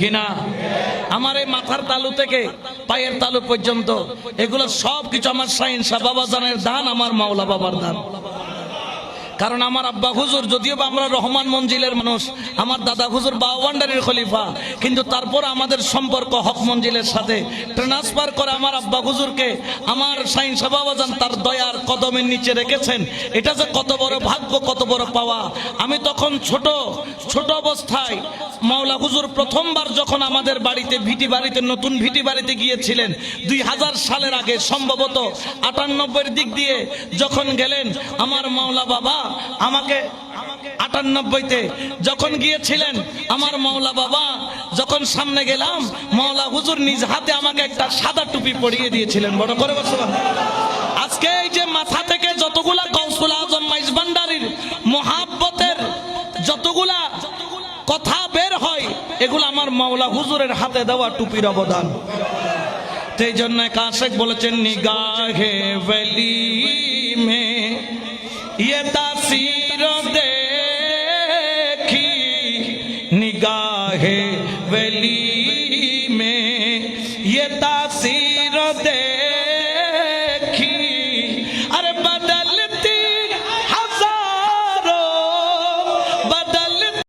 কিনা? আমার এই মাথার তালু থেকে পায়ের তালু পর্যন্ত এগুলো সব কিছু আমার শাহিন শাহ বাবাজানের দান, আমার মাওলা বাবার দান। কারণ আমার আব্বা হুজুর, যদিও বা আমরা রহমান মঞ্জিলের মানুষ, আমার দাদা হুজুর বাওয়ান্ডারির খলিফা, কিন্তু তারপর আমাদের সম্পর্ক হক মঞ্জিলের সাথে ট্রান্সফার করে আমার আব্বা হুজুরকে আমার শাহিন শাহ বাবাজান তার দয়ার কদমের নিচে রেখেছেন। এটা যে কত বড় ভাগ্য, কত বড় পাওয়া। আমি তখন ছোট অবস্থায় মাওলা হুজুর প্রথমবার যখন আমাদের বাড়িতে ভিটি বাড়িতে, নতুন ভিটি বাড়িতে গিয়েছিলেন 2000 সালের আগে, সম্ভবত 98-এর দিক দিয়ে যখন গেলেন, আমার মাওলা বাবা আমাকে 98-তে যখন গিয়েছিলেন, আমার মাওলা বাবা যখন সামনে গেলাম, মাওলা হুজুর নিজ হাতে আমাকে একটা সাদা টুপি পরিয়ে দিয়েছিলেন। বড় করে বসুন। আজকে এই যে মাথা থেকে যতগুলা গাউসুল আজম মাইজভান্ডারির মহাব্বতের যতগুলা কথা বের হয়, এগুলো আমার মাওলা হুজুরের হাতে দেওয়া টুপির অবদান। সেই জন্য কাশেক বলেছেন, নিগাহে ওয়ালি মে ये तासीर देखी निगाहे वली